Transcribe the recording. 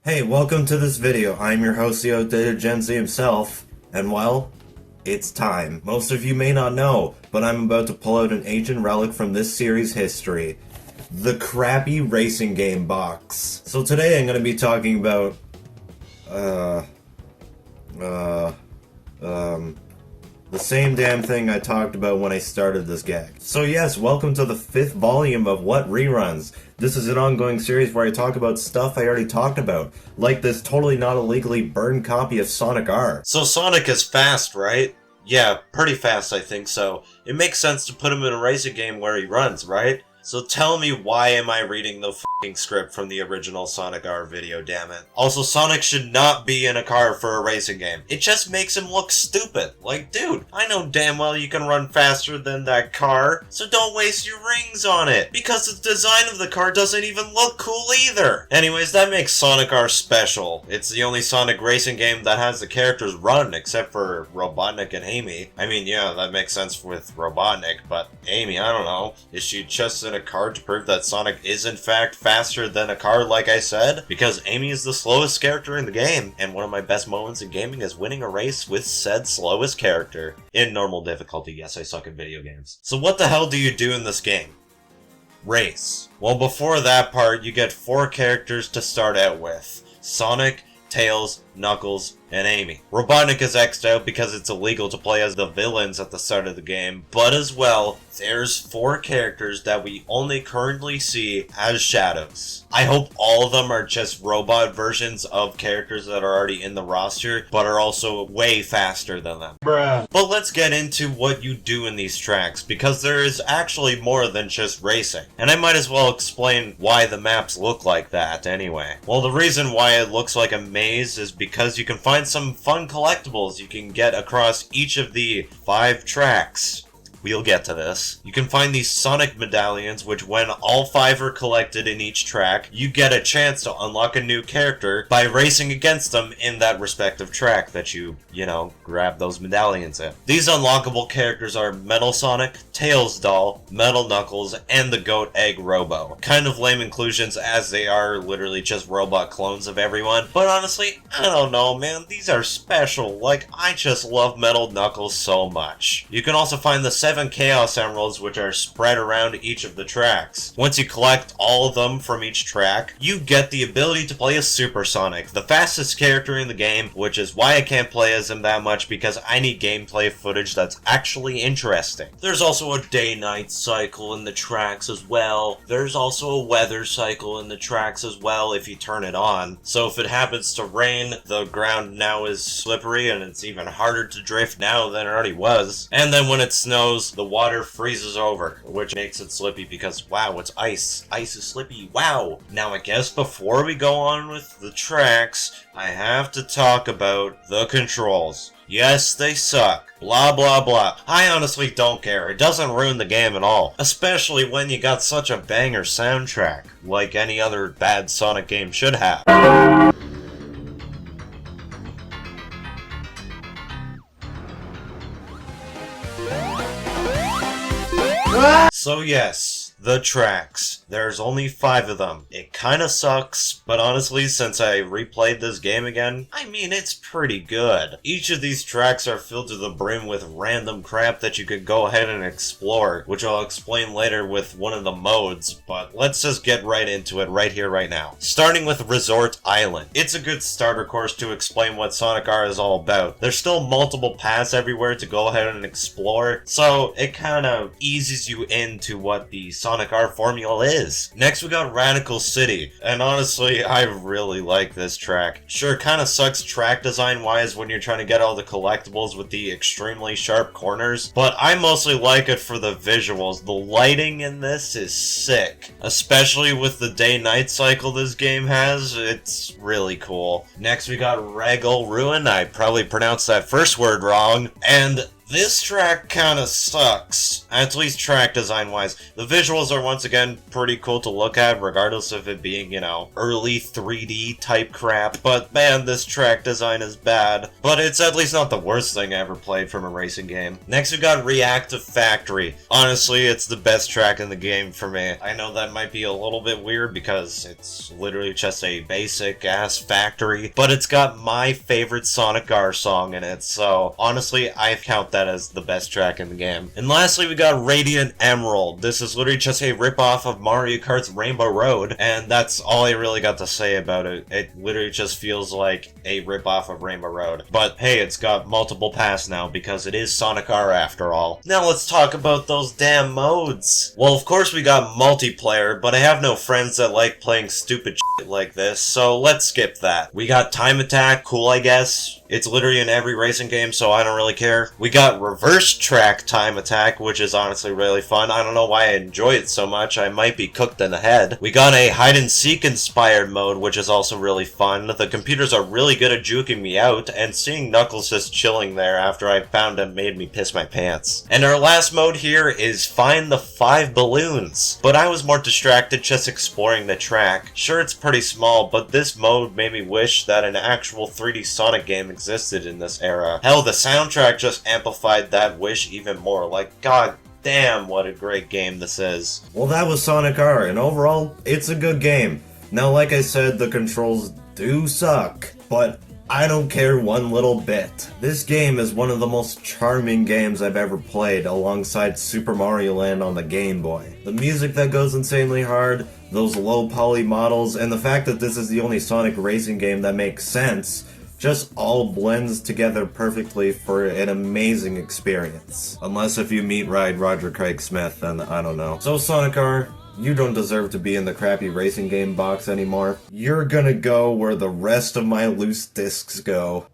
Hey, welcome to this video. I'm your host, the outdated Gen Z himself, and well, it's time. Most of you may not know, but I'm about to pull out an ancient relic from this series' history. The crappy racing game box. So today I'm gonna be talking about, the same damn thing I talked about when I started this gag. So yes, welcome to the 5th volume of What Reruns. This is an ongoing series where I talk about stuff I already talked about, like this totally not illegally burned copy of Sonic R. So Sonic is fast, right? Yeah, pretty fast, I think so. It makes sense to put him in a racing game where he runs, right? So tell me, why am I reading the f***ing script from the original Sonic R video, damn it. Also, Sonic should not be in a car for a racing game. It just makes him look stupid. Like, dude, I know damn well you can run faster than that car, so don't waste your rings on it. Because the design of the car doesn't even look cool either. Anyways, that makes Sonic R special. It's the only Sonic racing game that has the characters run, except for Robotnik and Amy. I mean, yeah, that makes sense with Robotnik, but Amy, I don't know. Is she just in a car to prove that Sonic is in fact faster than a car, like I said? Because Amy is the slowest character in the game, and one of my best moments in gaming is winning a race with said slowest character. In normal difficulty, yes, I suck at video games. So what the hell do you do in this game? Race. Well, before that part, you get 4 characters to start out with. Sonic, Tails, Knuckles, and Amy. Robotnik is X'd out because it's illegal to play as the villains at the start of the game, but as well, there's 4 characters that we only currently see as shadows. I hope all of them are just robot versions of characters that are already in the roster, but are also way faster than them. Bruh. But let's get into what you do in these tracks, because there is actually more than just racing. And I might as well explain why the maps look like that anyway. Well, the reason why it looks like a maze is because you can find some fun collectibles you can get across each of the 5 tracks. We'll get to this. You can find these Sonic medallions, which when all 5 are collected in each track, you get a chance to unlock a new character by racing against them in that respective track that you grab those medallions in. These unlockable characters are Metal Sonic, Tails Doll, Metal Knuckles, and the Goat Egg Robo. Kind of lame inclusions as they are literally just robot clones of everyone, but honestly, I don't know, man, these are special. Like, I just love Metal Knuckles so much. You can also find the 7 Chaos Emeralds, which are spread around each of the tracks. Once you collect all of them from each track, you get the ability to play as Super Sonic, the fastest character in the game, which is why I can't play as him that much, because I need gameplay footage that's actually interesting. There's also a day-night cycle in the tracks as well. There's also a weather cycle in the tracks as well if you turn it on. So if it happens to rain, the ground now is slippery and it's even harder to drift now than it already was. And then when it snows, the water freezes over, which makes it slippy because, wow, it's ice. Ice is slippy, wow. Now I guess before we go on with the tracks, I have to talk about the controls. Yes, they suck. Blah, blah, blah. I honestly don't care. It doesn't ruin the game at all. Especially when you got such a banger soundtrack, like any other bad Sonic game should have. So yes, the tracks. There's only 5 of them. It kinda sucks, but honestly, since I replayed this game again, I mean, it's pretty good. Each of these tracks are filled to the brim with random crap that you could go ahead and explore, which I'll explain later with one of the modes, but let's just get right into it right here, right now. Starting with Resort Island. It's a good starter course to explain what Sonic R is all about. There's still multiple paths everywhere to go ahead and explore, so it kinda eases you into what the Sonic R formula is. Next we got Radical City, and honestly, I really like this track. Sure, it kinda sucks track design wise when you're trying to get all the collectibles with the extremely sharp corners, but I mostly like it for the visuals. The lighting in this is sick, especially with the day-night cycle this game has. It's really cool. Next we got Regal Ruin. I probably pronounced that first word wrong, and This track kinda sucks, at least track design wise. The visuals are once again pretty cool to look at, regardless of it being, you know, early 3D type crap, but man, this track design is bad. But it's at least not the worst thing I ever played from a racing game. Next we got Reactive Factory. Honestly, it's the best track in the game for me. I know that might be a little bit weird because it's literally just a basic ass factory, but it's got my favorite Sonic R song in it, so honestly, I count that as the best track in the game. And lastly, we got Radiant Emerald. This is literally just a ripoff of Mario Kart's Rainbow Road, and that's all I really got to say about it. It literally just feels like a ripoff of Rainbow Road. But hey, it's got multiple paths now because it is Sonic R after all. Now let's talk about those damn modes. Well, of course we got multiplayer, but I have no friends that like playing stupid shit like this, so let's skip that. We got Time Attack, cool I guess. It's literally in every racing game, so I don't really care. We got Reverse Track Time Attack, which is honestly really fun. I don't know why I enjoy it so much. I might be cooked in the head. We got a Hide and Seek inspired mode, which is also really fun. The computers are really good at juking me out, and seeing Knuckles just chilling there after I found him made me piss my pants. And our last mode here is Find the 5 Balloons. But I was more distracted just exploring the track. Sure, it's pretty small, but this mode made me wish that an actual 3D Sonic game existed in this era. Hell, the soundtrack just amplified that wish even more. Like, god damn, what a great game this is. Well, that was Sonic R, and overall, it's a good game. Now, like I said, the controls do suck, but I don't care one little bit. This game is one of the most charming games I've ever played, alongside Super Mario Land on the Game Boy. The music that goes insanely hard, those low poly models, and the fact that this is the only Sonic racing game that makes sense, just all blends together perfectly for an amazing experience. Unless if you meet ride Roger Craig Smith, then I don't know. So Sonic R, you don't deserve to be in the crappy racing game box anymore. You're gonna go where the rest of my loose discs go.